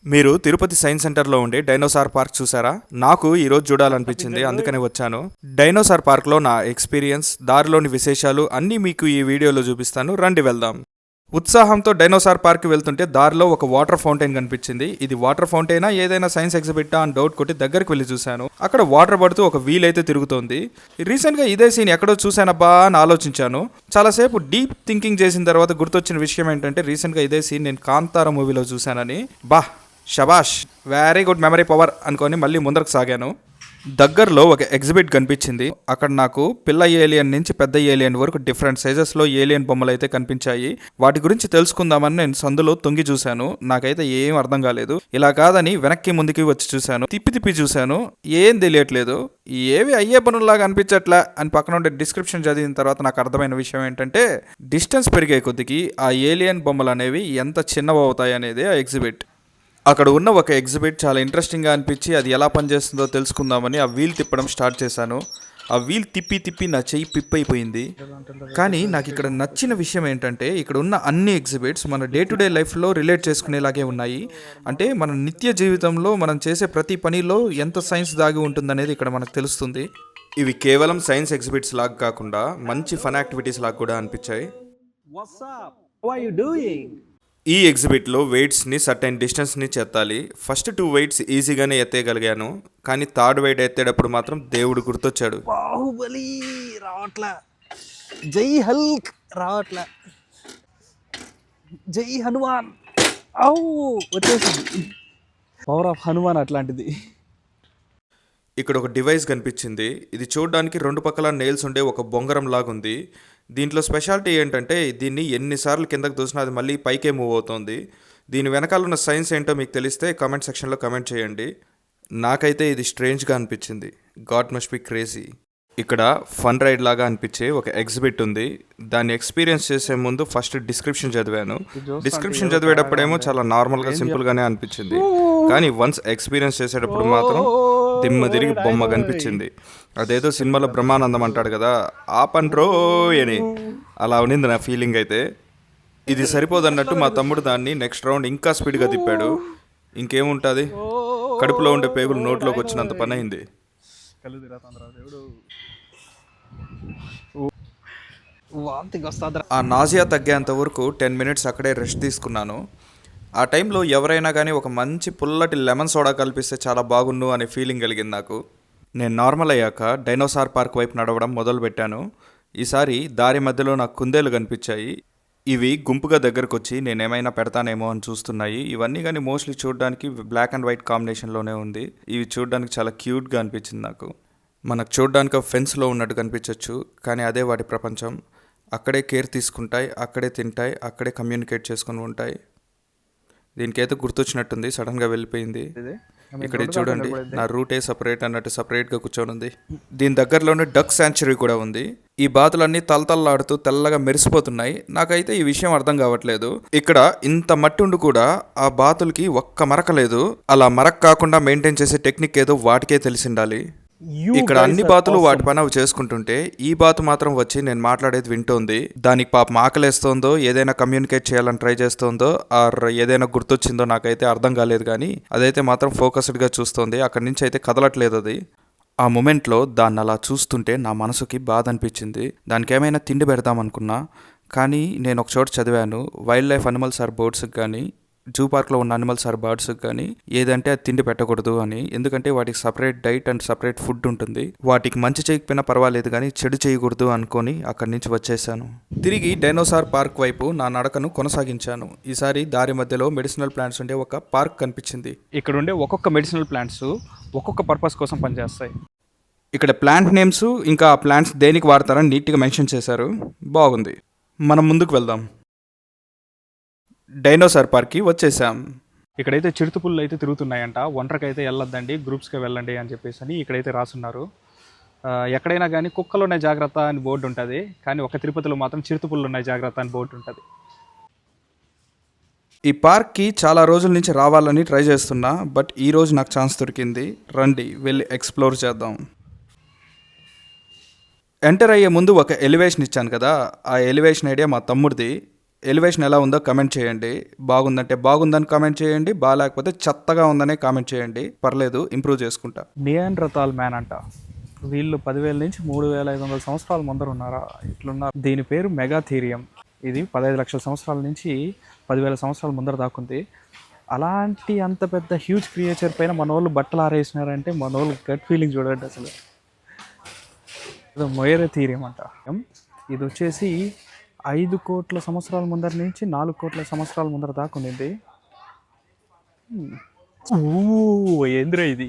మీరు తిరుపతి సైన్స్ సెంటర్లో ఉండే డైనోసార్ పార్క్ చూసారా? నాకు ఈరోజు చూడాలనిపించింది, అందుకని వచ్చాను. డైనోసార్ పార్క్లో నా ఎక్స్పీరియన్స్, దారిలోని విశేషాలు అన్నీ మీకు ఈ వీడియోలో చూపిస్తాను. రండి వెళ్దాం. ఉత్సాహంతో డైనోసార్ పార్క్ వెళ్తుంటే దారిలో ఒక వాటర్ ఫౌంటైన్ కనిపించింది. ఇది వాటర్ ఫౌంటైనా ఏదైనా సైన్స్ ఎగ్జిబిటా అని డౌట్ కొట్టి దగ్గరికి వెళ్ళి చూశాను. అక్కడ వాటర్ పడుతూ ఒక వీల్ అయితే తిరుగుతోంది. రీసెంట్గా ఇదే సీన్ ఎక్కడో చూశానబ్బా అని ఆలోచించాను. చాలాసేపు డీప్ థింకింగ్ చేసిన తర్వాత గుర్తొచ్చిన విషయం ఏంటంటే రీసెంట్గా ఇదే సీన్ నేను కాంతార మూవీలో చూశానని. షబాష్, వెరీ గుడ్ మెమరీ పవర్ అనుకొని మళ్ళీ ముందరకు సాగాను. దగ్గరలో ఒక ఎగ్జిబిట్ కనిపించింది. అక్కడ నాకు పిల్ల ఏలియన్ నుంచి పెద్ద ఏలియన్ వరకు డిఫరెంట్ సైజెస్లో ఏలియన్ బొమ్మలు అయితే కనిపించాయి. వాటి గురించి తెలుసుకుందామని నేను సందులో తొంగి చూశాను. నాకైతే ఏం అర్థం కాలేదు. ఇలా కాదని వెనక్కి ముందుకి వచ్చి చూశాను. తిప్పి చూశాను, ఏం తెలియట్లేదు. ఏవి అయ్యే పనుల్లాగా అనిపించట్లా అని పక్కన ఉండే డిస్క్రిప్షన్ చదివిన తర్వాత నాకు అర్థమైన విషయం ఏంటంటే డిస్టెన్స్ పెరిగే కొద్దికి ఆ ఏలియన్ బొమ్మలు అనేవి ఎంత చిన్నవి అవుతాయి అనేది ఆ ఎగ్జిబిట్. అక్కడ ఉన్న ఒక ఎగ్జిబిట్ చాలా ఇంట్రెస్టింగ్గా అనిపించి అది ఎలా పనిచేస్తుందో తెలుసుకుందామని ఆ వీల్ తిప్పడం స్టార్ట్ చేశాను. ఆ వీల్ తిప్పి నా చెయ్యి పిప్పైపోయింది. కానీ నాకు ఇక్కడ నచ్చిన విషయం ఏంటంటే ఇక్కడ ఉన్న అన్ని ఎగ్జిబిట్స్ మన డే టు డే లైఫ్లో రిలేట్ చేసుకునేలాగే ఉన్నాయి. అంటే మన నిత్య జీవితంలో మనం చేసే ప్రతి పనిలో ఎంత సైన్స్ దాగి ఉంటుందనేది ఇక్కడ మనకు తెలుస్తుంది. ఇవి కేవలం సైన్స్ ఎగ్జిబిట్స్ లాగా కాకుండా మంచి ఫన్ యాక్టివిటీస్ లాగా కూడా అనిపించాయి. ఈ ఎగ్జిబిట్లో వెయిట్స్ని సర్టైన్ డిస్టెన్స్ని చెత్తాలి. ఫస్ట్ 2 వెయిట్స్ ఈజీగానే ఎత్తేయగలిగాను, కానీ థర్డ్ వెయిట్ ఎత్తేటప్పుడు మాత్రం దేవుడు గుర్తొచ్చాడు. బాహుబలి రావట్లా, జై హల్క్ రావట్లా, జై హనుమాన్ వచ్చేసింది. పవర్ ఆఫ్ హనుమాన్ అట్లాంటిది. ఇక్కడ ఒక డివైస్ కనిపించింది. ఇది చూడడానికి 2 పక్కల నెయిల్స్ ఉండే ఒక బొంగరం లాగుంది. దీంట్లో స్పెషాలిటీ ఏంటంటే దీన్ని ఎన్నిసార్లు కిందకు దూసినా అది మళ్ళీ పైకే మూవ్ అవుతుంది. దీని వెనకాల ఉన్న సైన్స్ ఏంటో మీకు తెలిస్తే కామెంట్ సెక్షన్లో కామెంట్ చేయండి. నాకైతే ఇది స్ట్రేంజ్గా అనిపించింది. God must be crazy. ఇక్కడ ఫన్ రైడ్ లాగా అనిపించే ఒక ఎగ్జిబిట్ ఉంది. దాన్ని ఎక్స్పీరియన్స్ చేసే ముందు ఫస్ట్ డిస్క్రిప్షన్ చదివాను. డిస్క్రిప్షన్ చదివేటప్పుడేమో చాలా నార్మల్గా సింపుల్గానే అనిపించింది, కానీ వన్స్ ఎక్స్పీరియన్స్ చేసేటప్పుడు మాత్రం దిమ్మ తిరిగి బొమ్మ కనిపించింది. అదేదో సినిమాలో బ్రహ్మానందం అంటాడు కదా, ఆ పండ్రో అని, అలా ఉన్నింది నా ఫీలింగ్ అయితే. ఇది సరిపోదన్నట్టు మా తమ్ముడు దాన్ని నెక్స్ట్ రౌండ్ ఇంకా స్పీడ్గా తిప్పాడు. ఇంకేముంటుంది, కడుపులో ఉండే పేగులు నోట్లోకి వచ్చినంత పని అయింది. ఆ నాజియా తగ్గేంత వరకు 10 మినిట్స్ అక్కడే రెస్ట్ తీసుకున్నాను. ఆ టైంలో ఎవరైనా కానీ ఒక మంచి పుల్లటి లెమన్ సోడా కల్పిస్తే చాలా బాగుండు అనే ఫీలింగ్ కలిగింది నాకు. నేను నార్మల్ అయ్యాక డైనోసార్ పార్క్ వైపు నడవడం మొదలుపెట్టాను. ఈసారి దారి మధ్యలో నాకు కుందేలు కనిపించాయి. ఇవి గుంపుగా దగ్గరకు వచ్చి నేనేమైనా పెడతానేమో అని చూస్తున్నాయి. ఇవన్నీ కానీ మోస్ట్లీ చూడడానికి బ్లాక్ అండ్ వైట్ కాంబినేషన్లోనే ఉంది. ఇవి చూడడానికి చాలా క్యూట్గా అనిపించింది నాకు. మనకు చూడడానికి ఫెన్స్లో ఉన్నట్టు కనిపించవచ్చు, కానీ అదే వాటి ప్రపంచం. అక్కడే కేర్ తీసుకుంటాయి, అక్కడే తింటాయి, అక్కడే కమ్యూనికేట్ చేసుకుని ఉంటాయి. దీనికైతే గుర్తొచ్చినట్టుంది, సడన్గా వెళ్ళిపోయింది. ఇక్కడ చూడండి, నా రూటే సపరేట్ అన్నట్టు సపరేట్గా కూర్చొని ఉంది. దీని దగ్గరలోనే డక్ శాంచురీ కూడా ఉంది. ఈ బాతులన్నీ తలతల్లాడుతూ తెల్లగా మెరిసిపోతున్నాయి. నాకైతే ఈ విషయం అర్థం కావట్లేదు. ఇక్కడ ఇంత మట్టి ఉండి కూడా ఆ బాతులకి ఒక్క మరక లేదు. అలా మరక కాకుండా మెయింటైన్ చేసే టెక్నిక్ ఏదో వాటికే తెలిసిండాలి. ఇక్కడ అన్ని బాతులు వాటి పని అవి చేసుకుంటుంటే ఈ బాతు మాత్రం వచ్చి నేను మాట్లాడేది వింటోంది. దానికి పాపం ఆకలేస్తోందో, ఏదైనా కమ్యూనికేట్ చేయాలని ట్రై చేస్తోందో, ఆర్ ఏదైనా గుర్తొచ్చిందో నాకైతే అర్థం కాలేదు, కానీ అదైతే మాత్రం ఫోకస్డ్గా చూస్తోంది. అక్కడి నుంచి అయితే కదలట్లేదు అది. ఆ మూమెంట్లో దాన్ని అలా చూస్తుంటే నా మనసుకి బాధ అనిపించింది. దానికి ఏమైనా తిండి పెడదామనుకున్నా, కానీ నేను ఒక చోట చదివాను, వైల్డ్ లైఫ్ అనిమల్స్ ఆర్ బర్డ్స్కి కానీ జూ పార్క్లో ఉన్న అనిమల్స్ ఆర్ బర్డ్స్కి కానీ ఏదంటే అది తిండి పెట్టకూడదు అని. ఎందుకంటే వాటికి separate diet and separate food ఉంటుంది. వాటికి మంచి చేయకపోయినా పర్వాలేదు, కానీ చెడు చేయకూడదు అనుకొని అక్కడి నుంచి వచ్చేసాను. తిరిగి డైనోసార్ పార్క్ వైపు నా నడకను కొనసాగించాను. ఈసారి దారి మధ్యలో మెడిసినల్ ప్లాంట్స్ ఉండే ఒక పార్క్ కనిపించింది. ఇక్కడ ఉండే ఒక్కొక్క మెడిసినల్ ప్లాంట్స్ ఒక్కొక్క పర్పస్ కోసం పనిచేస్తాయి. ఇక్కడ ప్లాంట్ నేమ్స్ ఇంకా ఆ ప్లాంట్స్ దేనికి వాడతారని నీట్గా మెన్షన్ చేశారు. బాగుంది. మనం ముందుకు వెళ్దాం. డైనోసార్ పార్క్కి వచ్చేసాం. ఇక్కడైతే చిరుతపుళ్ళు అయితే తిరుగుతున్నాయంట. ఒంటరికైతే వెళ్ళొద్దండి, గ్రూప్స్కి వెళ్ళండి అని చెప్పేసి అని ఇక్కడైతే రాసున్నారు. ఎక్కడైనా కానీ కుక్కలు ఉన్నాయి జాగ్రత్త అని బోర్డు ఉంటుంది, కానీ ఒక తిరుపతిలో మాత్రం చిరుతపుళ్ళు ఉన్నాయి జాగ్రత్త అని బోర్డు ఉంటుంది. ఈ పార్క్కి చాలా రోజుల నుంచి రావాలని ట్రై చేస్తున్నా, బట్ ఈరోజు నాకు ఛాన్స్ దొరికింది. రండి వెళ్ళి ఎక్స్ప్లోర్ చేద్దాం. ఎంటర్ అయ్యే ముందు ఒక ఎలివేషన్ ఇచ్చాను కదా, ఆ ఎలివేషన్ ఐడియా మా తమ్ముడిది. ఎలివేషన్ ఎలా ఉందో కమెంట్ చేయండి. బాగుందంటే బాగుందని కామెంట్ చేయండి, బాగాలేకపోతే చెత్తగా ఉందనే కామెంట్ చేయండి. పర్లేదు, ఇంప్రూవ్ చేసుకుంటా. నియాండ్రతాల్ మ్యాన్ అంట. వీళ్ళు 10,000 నుంచి 3,500 సంవత్సరాల ముందర ఉన్నారా ఇట్లున్నారు. దీని పేరు మెగాథీరియం. ఇది 15 లక్షల సంవత్సరాల నుంచి 10,000 సంవత్సరాల ముందర దాకుంది. అలాంటి అంత పెద్ద హ్యూజ్ క్రియేచర్ పైన మన వాళ్ళు బట్టలు ఆరేసినారంటే మన వాళ్ళు గట్ ఫీలింగ్ చూడండి అసలు. ఇది మొయరథీరియం అంట. ఇది వచ్చేసి 5 కోట్ల సంవత్సరాల ముందర నుంచి 4 కోట్ల సంవత్సరాల ముందర దాకా ఉంది. ఏంద్రా ఇది.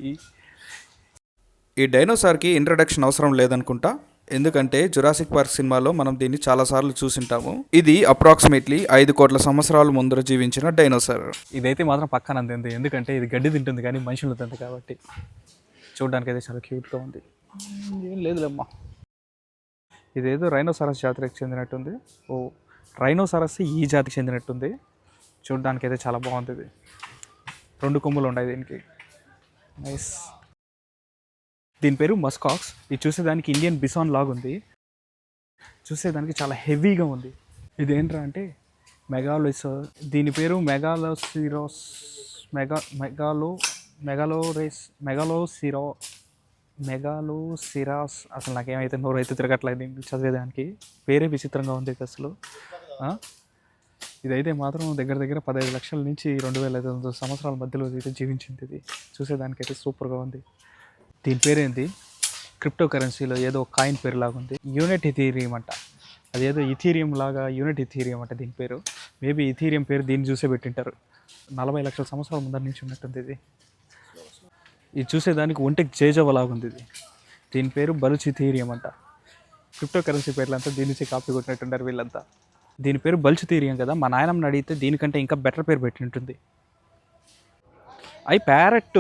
ఈ డైనోసార్కి ఇంట్రడక్షన్ అవసరం లేదనుకుంటా, ఎందుకంటే జురాసిక్ పార్క్ సినిమాలో మనం దీన్ని చాలాసార్లు చూసింటాము. ఇది అప్రాక్సిమేట్లీ 5 కోట్ల సంవత్సరాల ముందర జీవించిన డైనోసార్. ఇదైతే మాత్రం పక్కన అందింది, ఎందుకంటే ఇది గడ్డి తింటుంది కానీ మనుషులు తింటుంది కాబట్టి. చూడడానికి అయితే చాలా క్యూట్గా ఉంది. ఏం లేదులేమ్మా. ఇదేదో రైనోసారస్ జాతికి చెందినట్టుంది. ఓ, రైనోసారస్ ఈ జాతికి చెందినట్టుంది. చూడడానికి అయితే చాలా బాగుంది. ఇది 2 కొమ్ములు ఉన్నాయి దీనికి. నైస్. దీని పేరు మస్కాక్స్. ఇది చూసేదానికి ఇండియన్ బిసాన్ లాగా ఉంది. చూసేదానికి చాలా హెవీగా ఉంది. ఇది ఏంట్రా అంటే దీని పేరు మెగాలోసిరాస్. అసలు నాకేమైతే నోరైతే తిరగట్లేదు దీన్ని చదివేదానికి. పేరే విచిత్రంగా ఉంది అసలు. ఇదైతే మాత్రం దగ్గర దగ్గర 15 లక్షల నుంచి 2,500 సంవత్సరాల మధ్యలో అయితే జీవించింది. ఇది చూసేదానికైతే సూపర్గా ఉంది. దీని పేరేంటి, క్రిప్టో కరెన్సీలో ఏదో కాయిన్ పేరు లాగా ఉంది. యూనిట్ ఇథీరియం అంట. అదేదో ఇథీరియం లాగా యూనిట్ ఇథీరియం అంట దీని పేరు. మేబీ ఇథీరియం పేరు దీన్ని చూసే పెట్టింటారు. 40 లక్షల సంవత్సరాల ముందర నుంచి ఉన్నట్టుంది ఇది. ఇది చూసేదానికి ఒంటికి జేజవ లాగా ఉంది. ఇది దీని పేరు బలుచ్ ఇథీరియం అంట. క్రిప్టో కరెన్సీ పేర్లంతా దీని నుంచి కాపీ కొట్టినట్టున్నారు వీళ్ళంతా. దీని పేరు బలుచ్ ఇథీరియం కదా. మా నాయనమ్మని అడిగితే దీనికంటే ఇంకా బెటర్ పేరు పెట్టి ఉంటుంది. ప్యారెట్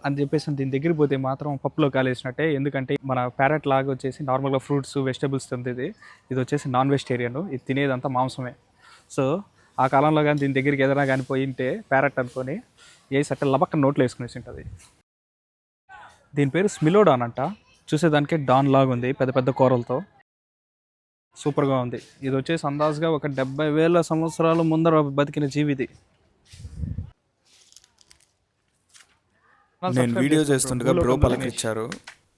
అని చెప్పేసి దీని దగ్గరికి పోతే మాత్రం పప్పులో కాలేసినట్టే. ఎందుకంటే మన ప్యారెట్ లాగా వచ్చేసి నార్మల్గా ఫ్రూట్స్ వెజిటబుల్స్ తింటుంది. ఇది వచ్చేసి నాన్ వెజిటేరియన్. ఇది తినేదంతా మాంసమే. సో ఆ కాలంలో కానీ దీని దగ్గరికి ఏదైనా కానీ పోయింటే ప్యారెట్ అనుకొని సట్ట లబక్క నోట్లో వేసుకునేసి ఉంటుంది. దీని పేరు స్మిలోడాన్ అంట. చూసేదానికి డాన్ లాగా ఉంది, పెద్ద పెద్ద కూరలతో. సూపర్గా ఉంది. ఇది వచ్చేసి అందాజుగా ఒక 70,000 సంవత్సరాల ముందర బతికిన జీవిది. నేను వీడియో చేస్తుండగా బ్రో పలకరించారు.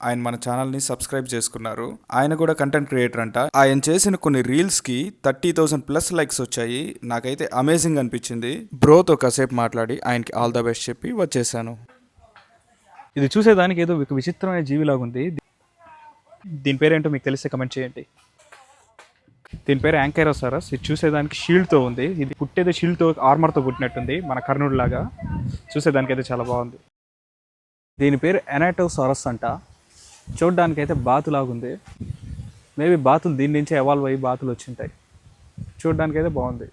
ఆయన మన ఛానల్ని సబ్స్క్రైబ్ చేసుకున్నారు. ఆయన కూడా కంటెంట్ క్రియేటర్ అంట. ఆయన చేసిన కొన్ని రీల్స్కి 30,000 ప్లస్ లైక్స్ వచ్చాయి. నాకైతే అమేజింగ్ అనిపించింది. బ్రోతో కాసేపు మాట్లాడి ఆయనకి ఆల్ ద బెస్ట్ చెప్పి వచ్చేసాను. ఇది చూసేదానికి ఏదో ఒక విచిత్రమైన జీవిలాగా ఉంది. దీని పేరేంటో మీకు తెలిస్తే కమెంట్ చేయండి. దీని పేరు యాంకైరోసారస్. ఇది చూసేదానికి షీల్డ్తో ఉంది. ఇది పుట్టేది షీల్డ్తో, ఆర్మర్తో పుట్టినట్టుంది, మన కర్ణుడు లాగా. చూసేదానికి అయితే చాలా బాగుంది. దీని పేరు ఎనాటోసారస్ అంట. చూడడానికి అయితే బాతులాగా ఉంది. మేబీ బాతులు దీని నుంచి ఎవాల్వ్ అయ్యి బాతులు వచ్చింటాయి. చూడడానికి అయితే బాగుంది.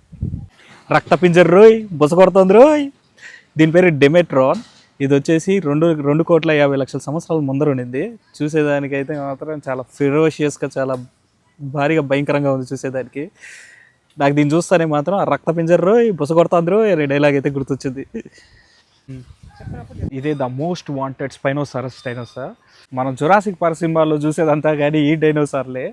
రక్తపింజర్ రోయ్, బుస కొడుతుంది రోయ్. దీని పేరు డెమెట్రాన్. ఇది వచ్చేసి 2,50,00,000 సంవత్సరాల ముందర ఉండింది. చూసేదానికైతే మాత్రం చాలా ఫిరోషియస్గా, చాలా భారీగా భయంకరంగా ఉంది చూసేదానికి. నాకు దీన్ని చూస్తానే మాత్రం ఆ రక్తపింజర్ రోయ్, బుస కొడుతుంది రోయ్ అనే డైలాగ్ అయితే గుర్తొచ్చింది. ఇదే ద మోస్ట్ వాంటెడ్ స్పైనోసారస్ డైనోసార్. మనం జురాసిక్ పార్క్ సినిమాలో చూసేదంతా కానీ ఈ డైనోసార్లే.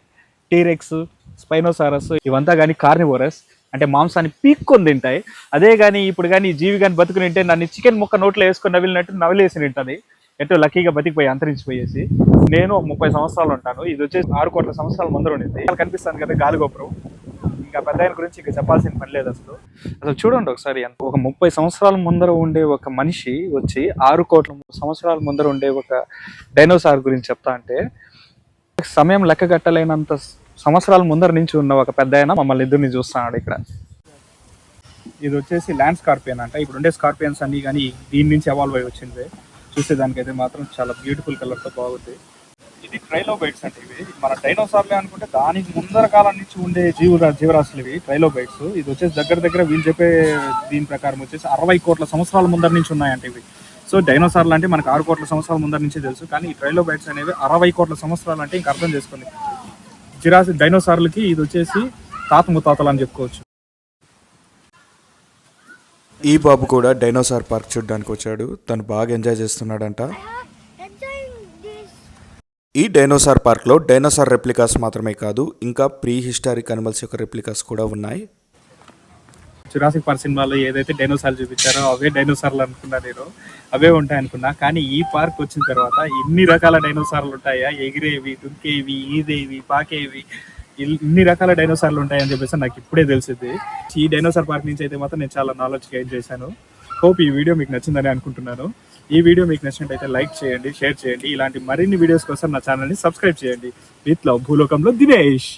టీరెక్స్, స్పైనోసారస్ ఇవంతా కానీ కార్నివోరస్, అంటే మాంసాన్ని పీక్కొని తింటాయి. అదే కానీ ఇప్పుడు కానీ ఈ జీవి కానీ బతుకుని ఉంటే నన్ను చికెన్ ముక్క నోట్లో వేసుకొని నవిలినట్టు నవిలేసి తింటుంది. ఎటో లక్కీగా బతికిపోయి అంతరించిపోయేసి. నేను 30 సంవత్సరాలు ఉంటాను. ఇది వచ్చేసి 6 కోట్ల సంవత్సరాల ముందర ఉండింది. కనిపిస్తాను కదా గాలిగోపురం. ఇంకా పెద్ద ఆయన గురించి ఇంకా చెప్పాల్సిన పని లేదు అసలు. చూడండి ఒకసారి, ఒక 30 సంవత్సరాల ముందర ఉండే ఒక మనిషి వచ్చి 6 కోట్ల సంవత్సరాల ముందర ఉండే ఒక డైనోసార్ గురించి చెప్తా అంటే, సమయం లెక్క కట్టలేనంత సంవత్సరాల ముందర నుంచి ఉన్న ఒక పెద్ద ఆయన మమ్మల్ని ఇద్దరిని చూస్తున్నాడు ఇక్కడ. ఇది వచ్చేసి ల్యాండ్ స్కార్పియన్ అంట. ఇప్పుడు ఉండే స్కార్పియన్స్ అన్ని కానీ దీని నుంచి ఎవాల్వ్ అయ్యి వచ్చింది. చూసేదానికైతే మాత్రం చాలా బ్యూటిఫుల్ కలర్తో బాగుంది. ఇది ట్రైలోబైట్స్ అంటే ఇవి మన డైనోసార్లే అనుకుంటే దానికి ముందర కాలం నుంచి ఉండే జీవరాశులు ఇవి ట్రైలోబైట్స్. ఇది వచ్చేసి దగ్గర దగ్గర వీళ్ళు చెప్పే దీని ప్రకారం వచ్చేసి 60 కోట్ల సంవత్సరాల ముందర నుంచి ఉన్నాయంటే ఇవి. సో డైనోసార్లు అంటే మనకు 6 కోట్ల సంవత్సరాల ముందర నుంచి తెలుసు, కానీ ఈ ట్రైలోబైట్స్ అనేవి 60 కోట్ల సంవత్సరాలు అంటే ఇంకా అర్థం చేసుకోండి. డైనోసార్లకి ఇది వచ్చేసి తాత ముత్తాతలు అని చెప్పుకోవచ్చు. ఈ బాబు కూడా డైనోసార్ పార్క్ చూడడానికి వచ్చాడు. తను బాగా ఎంజాయ్ చేస్తున్నాడంట. ఈ డైనోసార్ పార్క్లో డైనోసార్ రెప్లికాస్ మాత్రమే కాదు, ఇంకా ప్రీ హిస్టారిక్ అనిమల్స్ యొక్క రెప్లికాస్ కూడా ఉన్నాయి. జురాసిక్ పార్క్ సినిమాలో ఏదైతే డైనోసార్లు చూపించారో అవే డైనోసార్లు అనుకున్నా నేను, అవే ఉంటాయి అనుకున్నా. కానీ ఈ పార్క్ వచ్చిన తర్వాత ఇన్ని రకాల డైనోసార్లు ఉంటాయా, ఎగిరేవి, దుంకేవి, ఈదేవి, పాకేవి, ఇన్ని రకాల డైనోసార్లు ఉంటాయని చెప్పేసి నాకు ఇప్పుడే తెలిసింది. ఈ డైనోసార్ పార్క్ నుంచి అయితే మాత్రం నేను చాలా నాలెడ్జ్ గెయిన్ చేశాను. హోప్ ఈ వీడియో మీకు నచ్చిందని అనుకుంటున్నాను. ఈ వీడియో మీకు నచ్చినట్టయితే లైక్ చేయండి, షేర్ చేయండి. ఇలాంటి మరిన్ని వీడియోస్ కోసం నా ఛానల్ని సబ్స్క్రైబ్ చేయండి. విత్ లవ్, భూలోకంలో దినేష్.